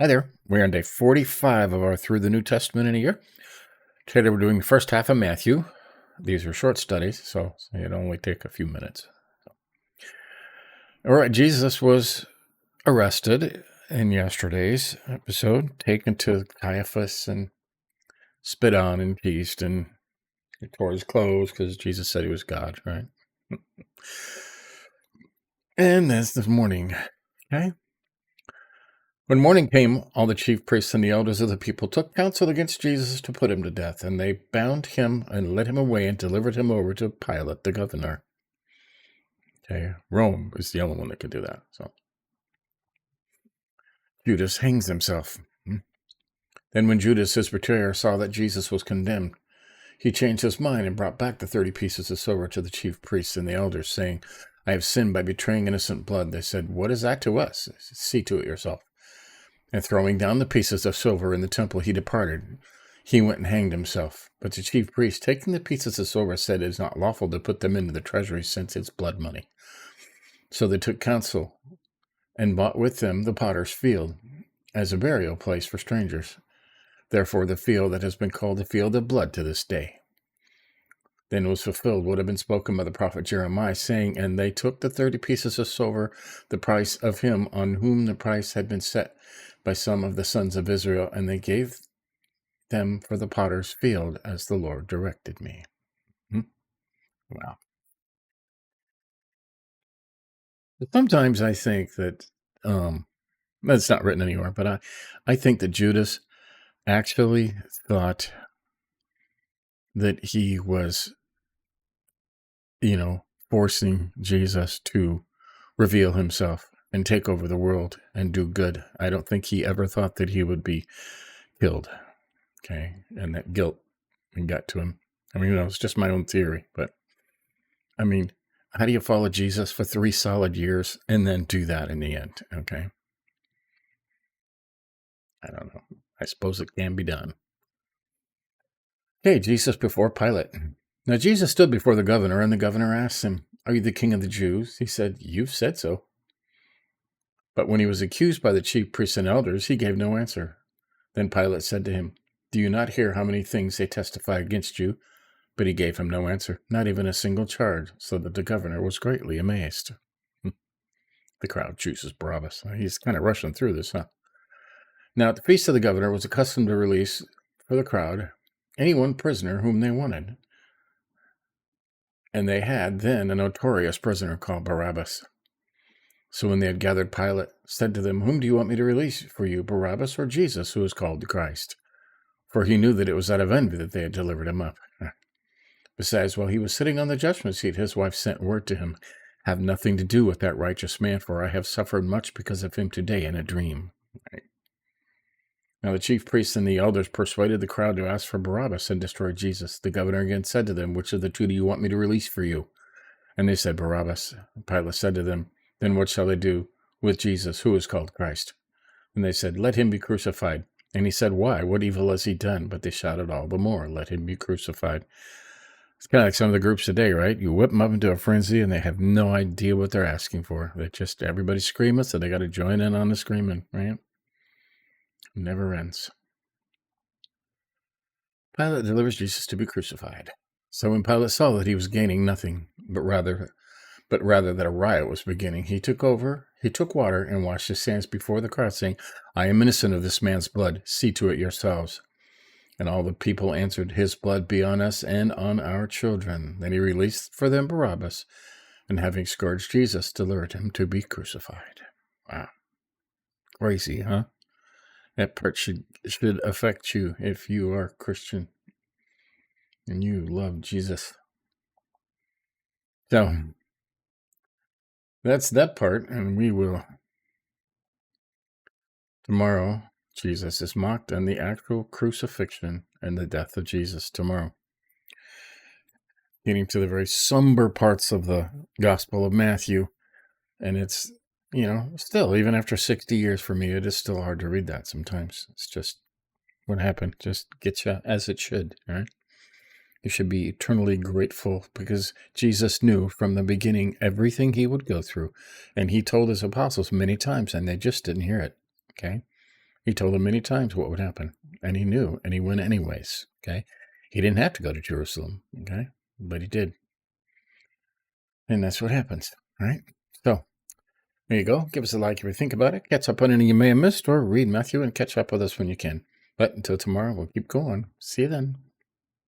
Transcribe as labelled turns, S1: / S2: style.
S1: Hi there. We're on day 45 of our Through the New Testament in a Year. Today we're doing the first half of Matthew. These are short studies, so it only take a few minutes. All right, Jesus was arrested in yesterday's episode, taken to Caiaphas and spit on and teased, and he tore his clothes because Jesus said he was God, right? And that's this morning, okay? When morning came, all the chief priests and the elders of the people took counsel against Jesus to put him to death, and they bound him and led him away and delivered him over to Pilate, the governor. Okay, Rome is the only one that could do that. So Judas hangs himself. Then when Judas, his betrayer, saw that Jesus was condemned, he changed his mind and brought back the 30 pieces of silver to the chief priests and the elders, saying, I have sinned by betraying innocent blood. They said, what is that to us? See to it yourself. And throwing down the pieces of silver in the temple, he departed. He went and hanged himself. But the chief priest, taking the pieces of silver, said, it is not lawful to put them into the treasury, since it's blood money. So they took counsel and bought with them the potter's field as a burial place for strangers. Therefore the field that has been called the field of blood to this day. Then was fulfilled what had been spoken by the prophet Jeremiah, saying, and they took the 30 pieces of silver, the price of him on whom the price had been set by some of the sons of Israel, and they gave them for the potter's field, as the Lord directed me. Wow. But sometimes I think that, that's not written anywhere, but I think that Judas actually thought that he was, forcing Jesus to reveal himself and take over the world and do good. I don't think he ever thought that he would be killed. Okay. And that guilt got to him. I mean, it's just my own theory, but I mean, how do you follow Jesus for 3 solid years and then do that in the end? Okay. I don't know. I suppose it can be done. Okay, Jesus before Pilate. Now Jesus stood before the governor, and the governor asked him, are you the king of the Jews? He said, you've said so. But when he was accused by the chief priests and elders, he gave no answer. Then Pilate said to him, do you not hear how many things they testify against you? But he gave him no answer, not even a single charge, so that the governor was greatly amazed. The crowd chooses Barabbas. He's kind of rushing through this, huh? Now, at the feast of the governor was accustomed to release for the crowd any one prisoner whom they wanted. And they had then a notorious prisoner called Barabbas. So when they had gathered, Pilate said to them, whom do you want me to release for you, Barabbas or Jesus, who is called the Christ? For he knew that it was out of envy that they had delivered him up. Besides, while he was sitting on the judgment seat, his wife sent word to him, have nothing to do with that righteous man, for I have suffered much because of him today in a dream. Right. Now the chief priests and the elders persuaded the crowd to ask for Barabbas and destroy Jesus. The governor again said to them, which of the two do you want me to release for you? And they said, Barabbas. Pilate said to them, then what shall I do with Jesus, who is called Christ? And they said, let him be crucified. And he said, why? What evil has he done? But they shouted all the more, let him be crucified. It's kind of like some of the groups today, right? You whip them up into a frenzy and they have no idea what they're asking for. They just, everybody's screaming, so they got to join in on the screaming, right? Never ends. Pilate delivers Jesus to be crucified. So when Pilate saw that he was gaining nothing, but rather that a riot was beginning, he took water and washed his hands before the crowd, saying, I am innocent of this man's blood. See to it yourselves. And all the people answered, his blood be on us and on our children. Then he released for them Barabbas, and having scourged Jesus, delivered him to be crucified. Wow. Crazy, huh? That part should affect you if you are Christian and you love Jesus. So, that's that part, and we will... Tomorrow, Jesus is mocked, and the actual crucifixion and the death of Jesus tomorrow. Getting to the very somber parts of the Gospel of Matthew, and it's, still, even after 60 years for me, it is still hard to read that sometimes. It's just what happened. Just gets you as it should, right? You should be eternally grateful because Jesus knew from the beginning everything he would go through, and he told his apostles many times, and they just didn't hear it, okay? He told him many times what would happen, and he knew, and he went anyways, okay? He didn't have to go to Jerusalem, okay? But he did. And that's what happens, all right? So, there you go. Give us a like if you think about it. Catch up on anything you may have missed, or read Matthew and catch up with us when you can. But until tomorrow, we'll keep going. See you then.